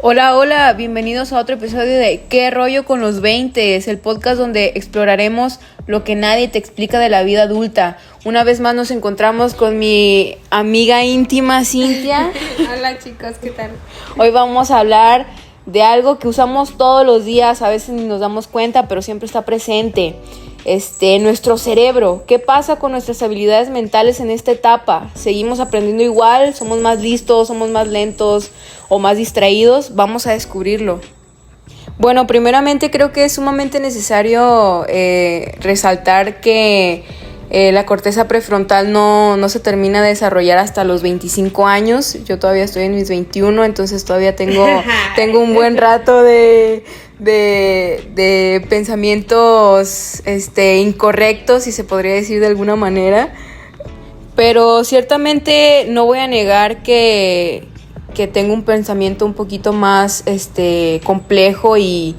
Hola, hola, bienvenidos a otro episodio de ¿Qué rollo con los 20? Es el podcast donde exploraremos lo que nadie te explica de la vida adulta. Una vez más nos encontramos con mi amiga íntima Cintia. Hola chicos, ¿qué tal? Hoy vamos a hablar de algo que usamos todos los días, a veces ni nos damos cuenta, pero siempre está presente. Nuestro cerebro. ¿Qué pasa con nuestras habilidades mentales en esta etapa? ¿Seguimos aprendiendo igual? ¿Somos más listos? ¿Somos más lentos? ¿O más distraídos? Vamos a descubrirlo. Bueno, primeramente creo que es sumamente necesario resaltar que la corteza prefrontal no se termina de desarrollar hasta los 25 años. Yo todavía estoy en mis 21, entonces todavía tengo un buen rato de pensamientos incorrectos, si se podría decir de alguna manera. Pero ciertamente no voy a negar que tengo un pensamiento un poquito más complejo y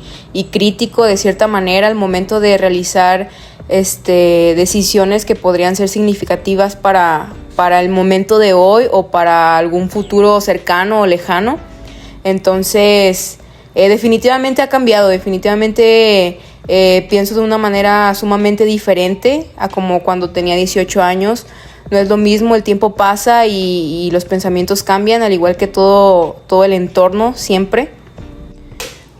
crítico de cierta manera al momento de realizar decisiones que podrían ser significativas para el momento de hoy o para algún futuro cercano o lejano. Entonces, definitivamente ha cambiado, definitivamente pienso de una manera sumamente diferente a como cuando tenía 18 años. No es lo mismo, el tiempo pasa y los pensamientos cambian, al igual que todo el entorno siempre.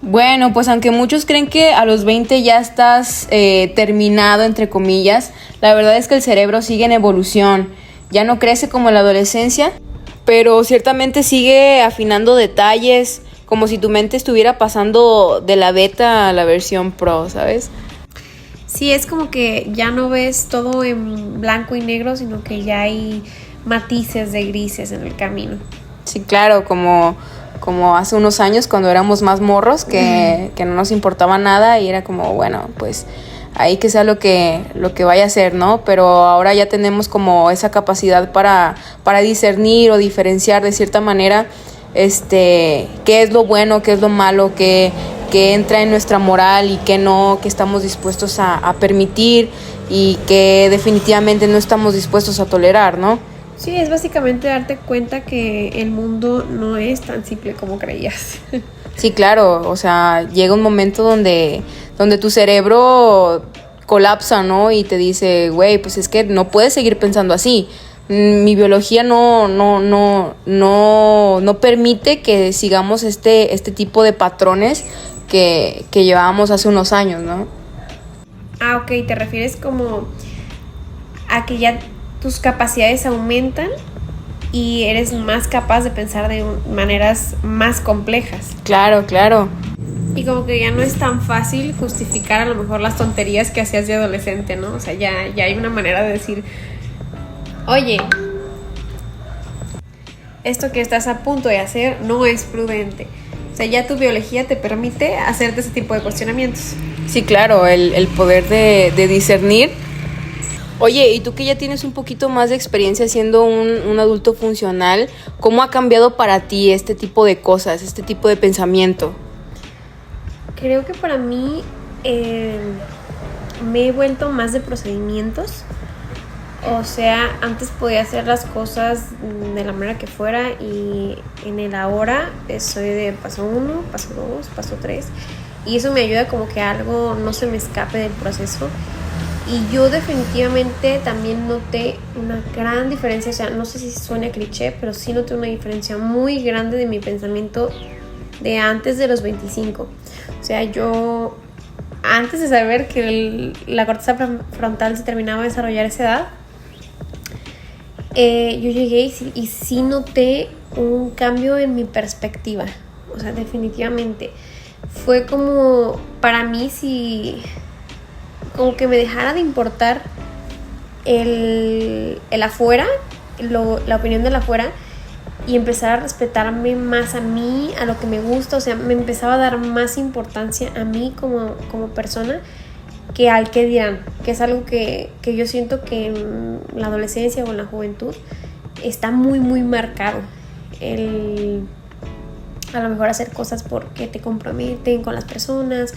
Bueno, pues aunque muchos creen que a los 20 ya estás terminado, entre comillas, la verdad es que el cerebro sigue en evolución. Ya no crece como en la adolescencia, pero ciertamente sigue afinando detalles, como si tu mente estuviera pasando de la beta a la versión pro, ¿sabes? Sí, es como que ya no ves todo en blanco y negro, sino que ya hay matices de grises en el camino. Sí, claro, como hace unos años cuando éramos más morros, que no nos importaba nada y era como, bueno, pues ahí que sea lo que vaya a ser, ¿no? Pero ahora ya tenemos como esa capacidad para discernir o diferenciar de cierta manera qué es lo bueno, qué es lo malo, qué entra en nuestra moral y qué no, qué estamos dispuestos a permitir y qué definitivamente no estamos dispuestos a tolerar, ¿no? Sí, es básicamente darte cuenta que el mundo no es tan simple como creías. Sí, claro, o sea, llega un momento donde tu cerebro colapsa, ¿no? Y te dice, güey, pues es que no puedes seguir pensando así. Mi biología no permite que sigamos este tipo de patrones que llevábamos hace unos años, ¿no? Ah, ok, te refieres como a que ya tus capacidades aumentan y eres más capaz de pensar de maneras más complejas. Claro. Y como que ya no es tan fácil justificar a lo mejor las tonterías que hacías de adolescente, ¿no? O sea, ya hay una manera de decir, oye, esto que estás a punto de hacer no es prudente. O sea, ya tu biología te permite hacerte ese tipo de cuestionamientos. Sí, claro, el poder de discernir. Oye, y tú que ya tienes un poquito más de experiencia siendo un adulto funcional, ¿cómo ha cambiado para ti este tipo de cosas, este tipo de pensamiento? Creo que para mí me he vuelto más de procedimientos. O sea, antes podía hacer las cosas de la manera que fuera y en el ahora soy de paso 1, paso 2, paso 3 y eso me ayuda como que algo no se me escape del proceso. Y yo definitivamente también noté una gran diferencia, o sea, no sé si suena cliché, pero sí noté una diferencia muy grande de mi pensamiento de antes de los 25. O sea, yo antes de saber que la corteza frontal se terminaba de desarrollar a esa edad, yo llegué y sí noté un cambio en mi perspectiva. O sea, definitivamente. Fue como, para mí, sí, como que me dejara de importar el afuera, la opinión del afuera, y empezar a respetarme más a mí, a lo que me gusta. O sea, me empezaba a dar más importancia a mí como persona que al que dirán, que es algo que yo siento que en la adolescencia o en la juventud está muy muy marcado. A lo mejor hacer cosas porque te comprometen con las personas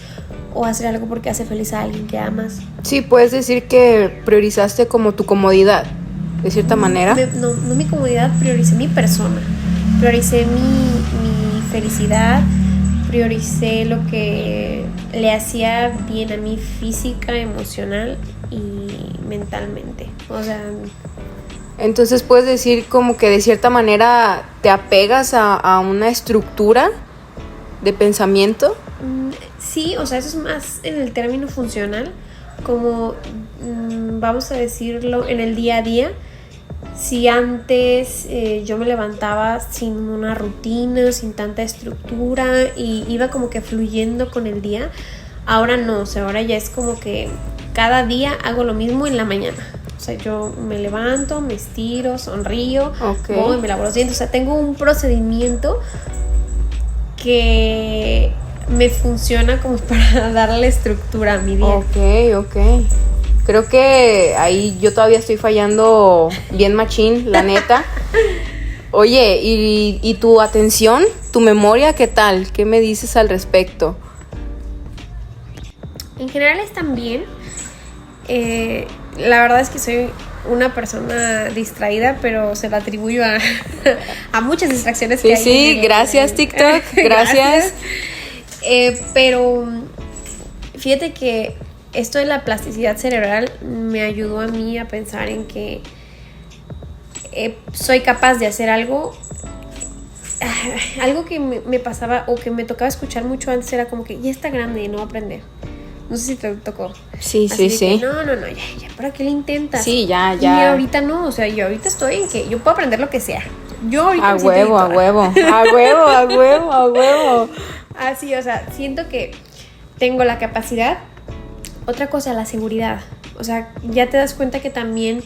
o hacer algo porque hace feliz a alguien que amas. Sí, puedes decir que priorizaste como tu comodidad, de cierta manera. No mi comodidad, prioricé mi persona, prioricé mi felicidad, prioricé lo que le hacía bien a mí física, emocional y mentalmente. O sea, entonces puedes decir como que de cierta manera te apegas a una estructura de pensamiento. sí, o sea, eso es más en el término funcional, como vamos a decirlo en el día a día. Si antes yo me levantaba sin una rutina, sin tanta estructura y iba como que fluyendo con el día, ahora no, o sea, ahora ya es como que cada día hago lo mismo en la mañana. O sea, yo me levanto, me estiro, sonrío, voy, me lavo los dientes. O sea, tengo un procedimiento que me funciona como para darle estructura a mi día. Ok. Creo que ahí yo todavía estoy fallando bien machín, la neta. Oye, ¿y tu atención, tu memoria, qué tal? ¿Qué me dices al respecto? En general están bien. La verdad es que soy una persona distraída, pero se lo atribuyo a muchas distracciones que hay. Sí, gracias TikTok, gracias. Pero fíjate que esto de la plasticidad cerebral me ayudó a mí a pensar en que soy capaz de hacer algo. Algo que me pasaba o que me tocaba escuchar mucho antes era como que ya está grande y no va a aprender. No sé si te tocó. Sí. No, ya, ¿para qué le intentas? Sí, ya. Y ahorita no, o sea, yo ahorita estoy en que yo puedo aprender lo que sea. Yo ahorita a huevo. Así, o sea, siento que tengo la capacidad. Otra cosa, la seguridad. O sea, ya te das cuenta que también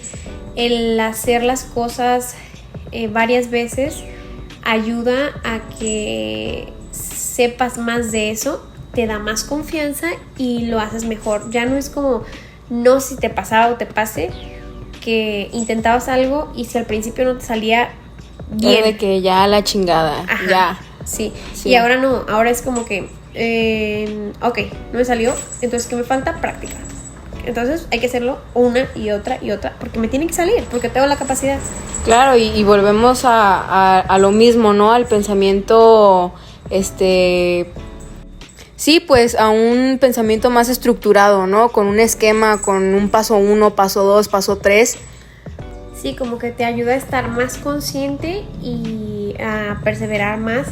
el hacer las cosas varias veces ayuda a que sepas más de eso, te da más confianza y lo haces mejor. Ya no es como, no si te pasaba o te pase, que intentabas algo y si al principio no te salía bien. De que ya la chingada, Ajá, ya. Sí, y ahora no, ahora es como que, ok, no me salió, entonces ¿qué me falta? Práctica. Entonces hay que hacerlo una y otra, porque me tiene que salir, porque tengo la capacidad. Claro, y volvemos a lo mismo, ¿no? Al pensamiento, sí, pues a un pensamiento más estructurado, ¿no? Con un esquema, con un paso 1, paso 2, paso 3. Sí, como que te ayuda a estar más consciente y a perseverar más.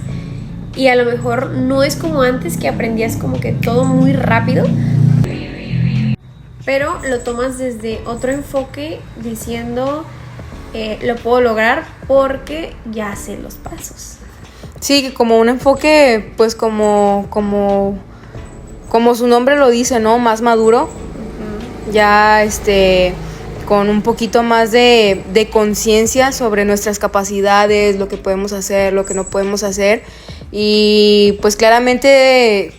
Y a lo mejor no es como antes que aprendías como que todo muy rápido, pero lo tomas desde otro enfoque diciendo lo puedo lograr porque ya sé los pasos. Sí, como un enfoque, pues como su nombre lo dice, ¿no? Más maduro. Uh-huh. Ya, con un poquito más de conciencia sobre nuestras capacidades, lo que podemos hacer, lo que no podemos hacer. Y pues claramente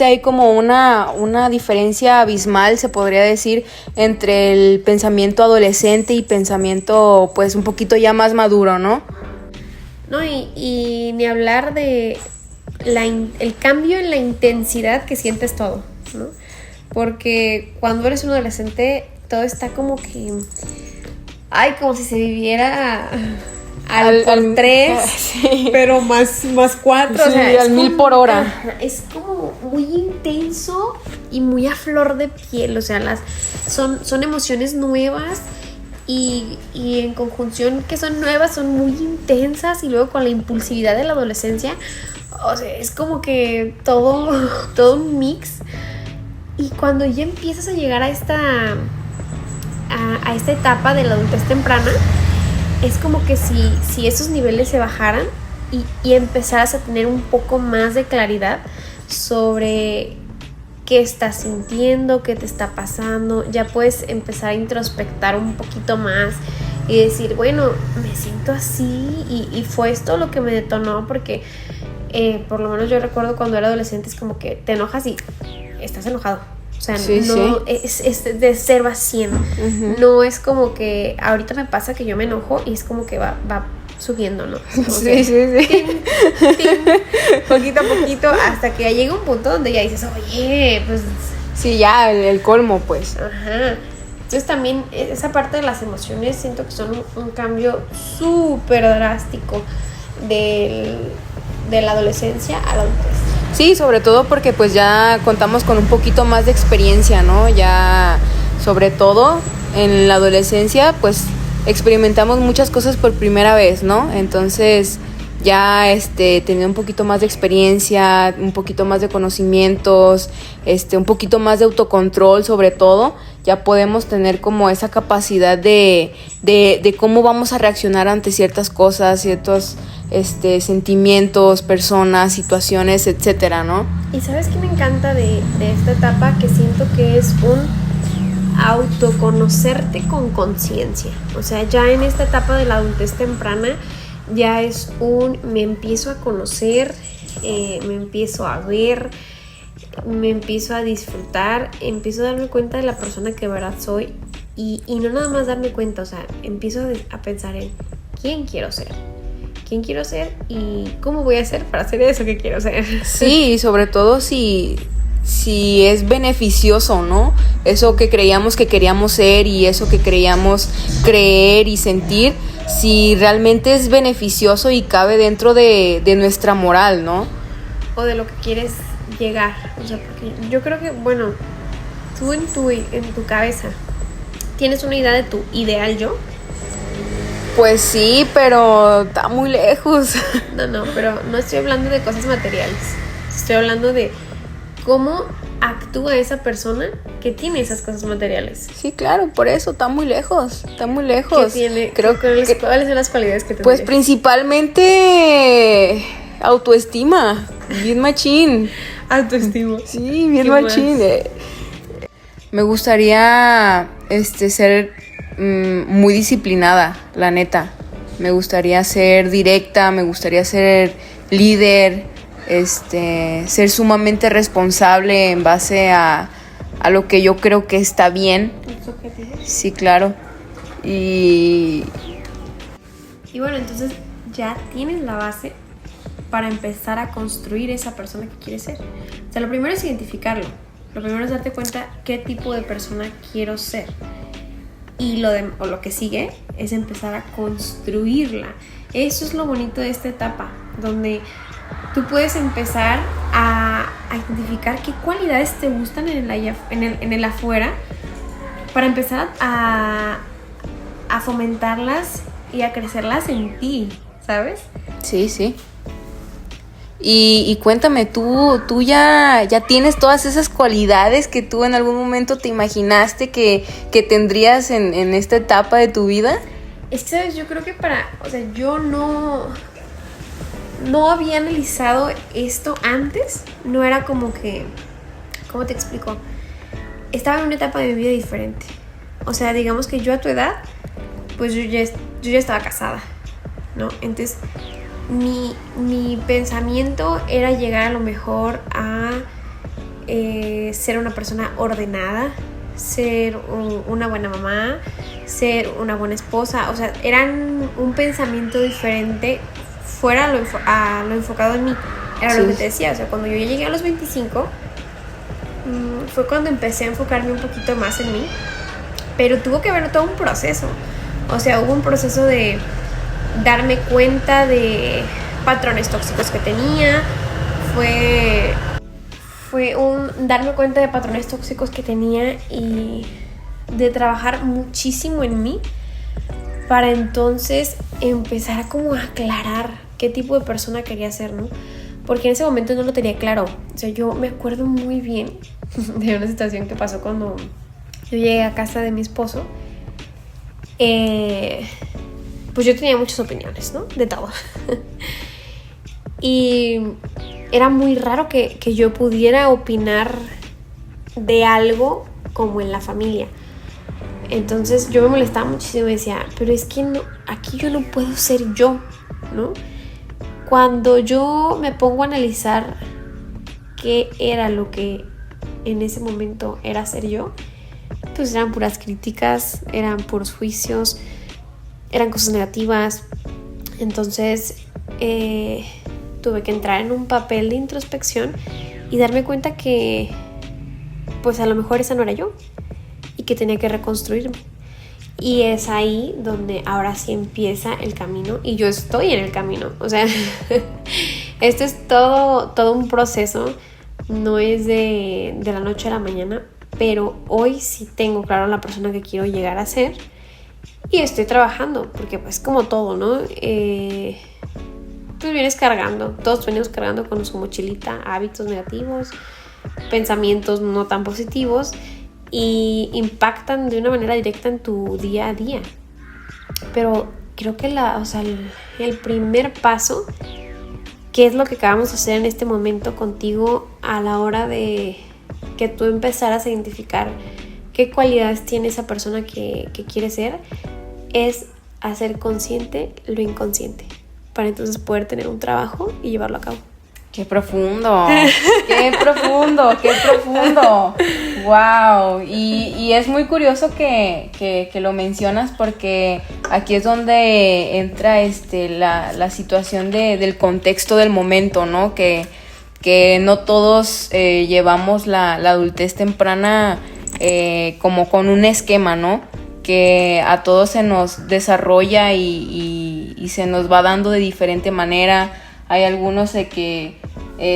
hay como una diferencia abismal, se podría decir, entre el pensamiento adolescente y pensamiento pues un poquito ya más maduro, ¿no? No, y ni hablar de el cambio en la intensidad que sientes todo, ¿no? Porque cuando eres un adolescente todo está como que, como si se viviera al por 3, sí. Pero más 4, sí, o sea, al 1000 por hora. Es como muy intenso y muy a flor de piel, o sea, son emociones nuevas y en conjunción que son nuevas, son muy intensas y luego con la impulsividad de la adolescencia, o sea, es como que todo un mix. Y cuando ya empiezas a llegar a esta etapa de la adultez temprana, es como que si esos niveles se bajaran y empezaras a tener un poco más de claridad sobre qué estás sintiendo, qué te está pasando, ya puedes empezar a introspectar un poquito más y decir, bueno, me siento así y fue esto lo que me detonó, porque por lo menos yo recuerdo cuando era adolescente es como que te enojas y estás enojado. O sea, sí, no sí. Es de 0 a 100. Uh-huh. No es como que ahorita me pasa que yo me enojo y es como que va subiendo, ¿no? Sí. Poquito a poquito hasta que ya llega un punto donde ya dices, oye, pues... Sí, ya, el colmo, pues. Ajá. Entonces también esa parte de las emociones siento que son un cambio súper drástico de la adolescencia a la adultez. Sí, sobre todo porque pues ya contamos con un poquito más de experiencia, ¿no? Ya, sobre todo en la adolescencia, pues experimentamos muchas cosas por primera vez, ¿no? Entonces ya teniendo un poquito más de experiencia, un poquito más de conocimientos, un poquito más de autocontrol sobre todo, ya podemos tener como esa capacidad de cómo vamos a reaccionar ante ciertas cosas, ciertos sentimientos, personas, situaciones, etcétera, ¿no? Y ¿sabes qué me encanta de esta etapa? Que siento que es un autoconocerte con conciencia. O sea, ya en esta etapa de la adultez temprana ya es me empiezo a conocer, me empiezo a ver, me empiezo a disfrutar, empiezo a darme cuenta de la persona que de verdad soy y no nada más darme cuenta, o sea, empiezo a pensar en quién quiero ser y cómo voy a hacer para hacer eso que quiero ser. Sí, y sobre todo si es beneficioso, ¿no? Eso que creíamos que queríamos ser y eso que creíamos creer y sentir, si realmente es beneficioso y cabe dentro de nuestra moral, ¿no? O de lo que quieres llegar. O sea, porque yo creo que, bueno, tú en tu cabeza tienes una idea de tu ideal yo. Pues sí, pero está muy lejos. No, pero no estoy hablando de cosas materiales. Estoy hablando de cómo actúa esa persona que tiene esas cosas materiales. Sí, claro, por eso está muy lejos. ¿Qué tiene? ¿Cuáles son las cualidades que tiene? Pues principalmente autoestima, bien machín. Autoestima. Sí, bien machín. Me gustaría ser muy disciplinada, la neta. Me gustaría ser directa, me gustaría ser líder, ser sumamente responsable en base a lo que yo creo que está bien. ¿Tus objetivos? Sí, claro. Y bueno, entonces ya tienes la base para empezar a construir esa persona que quieres ser. O sea, lo primero es identificarlo. Lo primero es darte cuenta qué tipo de persona quiero ser. Y lo que sigue es empezar a construirla. Eso es lo bonito de esta etapa, donde tú puedes empezar a identificar qué cualidades te gustan en el afuera para empezar a fomentarlas y a crecerlas en ti, ¿sabes? sí. Y cuéntame, ¿tú ya tienes todas esas cualidades que tú en algún momento te imaginaste que tendrías en esta etapa de tu vida? Es que, ¿sabes? Yo creo que yo no había analizado esto antes. No era como que, ¿cómo te explico? Estaba en una etapa de mi vida diferente. O sea, digamos que yo a tu edad, pues yo ya estaba casada, ¿no? Entonces mi pensamiento era llegar a lo mejor a ser una persona ordenada, ser una buena mamá, ser una buena esposa. O sea, eran un pensamiento diferente fuera a lo enfocado en mí. Era lo que te decía, o sea, cuando yo ya llegué a los 25 fue cuando empecé a enfocarme un poquito más en mí, pero tuvo que haber todo un proceso. O sea, hubo un proceso de darme cuenta de patrones tóxicos que tenía, fue un darme cuenta de patrones tóxicos que tenía y de trabajar muchísimo en mí para entonces empezar como a aclarar qué tipo de persona quería ser, ¿no? Porque en ese momento no lo tenía claro. O sea, yo me acuerdo muy bien de una situación que pasó cuando yo llegué a casa de mi esposo. Pues yo tenía muchas opiniones, ¿no? De todo. Y era muy raro que yo pudiera opinar de algo como en la familia. Entonces yo me molestaba muchísimo y decía, pero es que no, aquí yo no puedo ser yo, ¿no? Cuando yo me pongo a analizar qué era lo que en ese momento era ser yo, pues eran puras críticas, eran puros juicios, eran cosas negativas. Entonces tuve que entrar en un papel de introspección y darme cuenta que pues a lo mejor esa no era yo y que tenía que reconstruirme. Y es ahí donde ahora sí empieza el camino y yo estoy en el camino. O sea, Este es todo un proceso, no es de la noche a la mañana, pero hoy sí tengo claro la persona que quiero llegar a ser y estoy trabajando, porque pues como todo, ¿no? Tú vienes cargando, todos venimos cargando con su mochilita hábitos negativos, pensamientos no tan positivos y impactan de una manera directa en tu día a día. Pero creo que el primer paso, que es lo que acabamos de hacer en este momento contigo a la hora de que tú empezaras a identificar qué cualidades tiene esa persona que quieres ser, es hacer consciente lo inconsciente, para entonces poder tener un trabajo y llevarlo a cabo. ¡Qué profundo! ¡Qué profundo! ¡Qué profundo! ¡Wow! Y es muy curioso que lo mencionas, porque aquí es donde entra la situación del contexto del momento, ¿no? Que no todos llevamos la adultez temprana como con un esquema, ¿no? Que a todos se nos desarrolla y se nos va dando de diferente manera. Hay algunos de que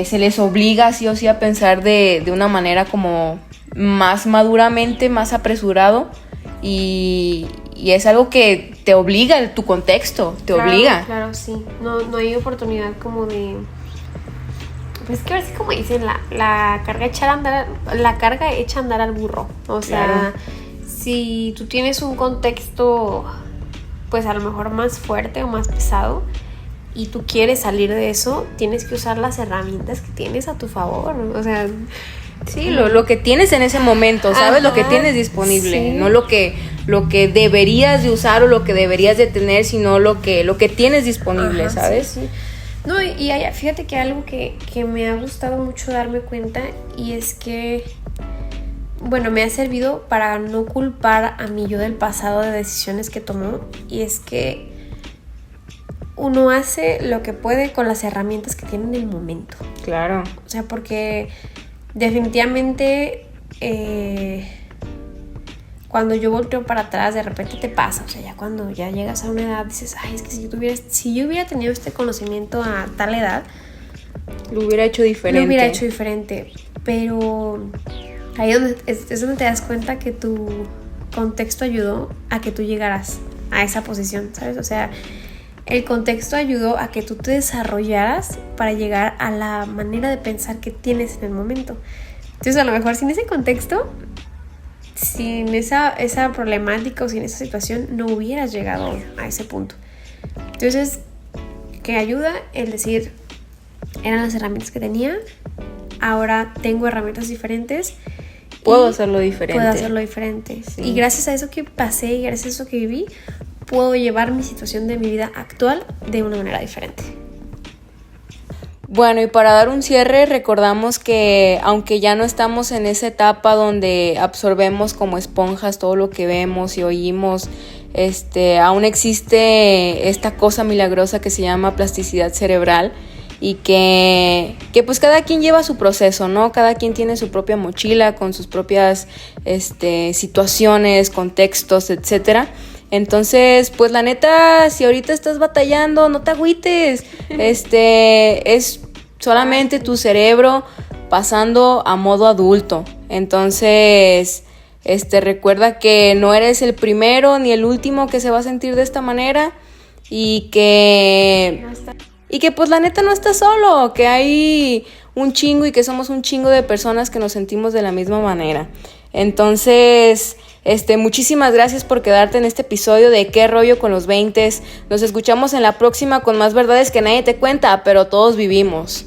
se les obliga sí o sí a pensar de una manera como más maduramente, más apresurado, y es algo que te obliga, tu contexto te obliga. Claro, sí. No hay oportunidad como de... Pues es que a veces, como dicen, la carga echa a andar al burro. O sea, claro. Si tú tienes un contexto pues a lo mejor más fuerte o más pesado y tú quieres salir de eso, tienes que usar las herramientas que tienes a tu favor. O sea, sí, lo que tienes en ese momento, ¿sabes? Ajá, lo que tienes disponible, sí. No lo que deberías de usar o lo que deberías de tener, sino lo que tienes disponible. Ajá, ¿sabes? Sí. No, y fíjate que algo que me ha gustado mucho darme cuenta, y es que, bueno, me ha servido para no culpar a mi yo del pasado de decisiones que tomó, y es que uno hace lo que puede con las herramientas que tiene en el momento. Claro. O sea, porque definitivamente cuando yo volteo para atrás, de repente te pasa, o sea, ya cuando ya llegas a una edad dices, ay, es que si yo hubiera tenido este conocimiento a tal edad, lo hubiera hecho diferente. Pero ahí es donde te das cuenta que tu contexto ayudó a que tú llegaras a esa posición, ¿sabes? O sea, el contexto ayudó a que tú te desarrollaras para llegar a la manera de pensar que tienes en el momento. Entonces, a lo mejor sin ese contexto, sin esa problemática o sin esa situación, no hubieras llegado a ese punto. Entonces, ¿qué ayuda? El decir, eran las herramientas que tenía, ahora tengo herramientas diferentes. Puedo hacerlo diferente. Sí. Y gracias a eso que pasé y gracias a eso que viví, puedo llevar mi situación de mi vida actual de una manera diferente. Bueno, y para dar un cierre, recordamos que aunque ya no estamos en esa etapa donde absorbemos como esponjas todo lo que vemos y oímos, aún existe esta cosa milagrosa que se llama plasticidad cerebral, y que pues cada quien lleva su proceso, ¿no? Cada quien tiene su propia mochila con sus propias situaciones, contextos, etcétera. Entonces, pues la neta, si ahorita estás batallando, no te agüites. Es solamente tu cerebro pasando a modo adulto. Entonces, recuerda que no eres el primero ni el último que se va a sentir de esta manera, y que pues la neta no estás solo, que hay un chingo y que somos un chingo de personas que nos sentimos de la misma manera. Entonces, muchísimas gracias por quedarte en este episodio de ¿Qué rollo con los 20s? Nos escuchamos en la próxima con más verdades que nadie te cuenta, pero todos vivimos.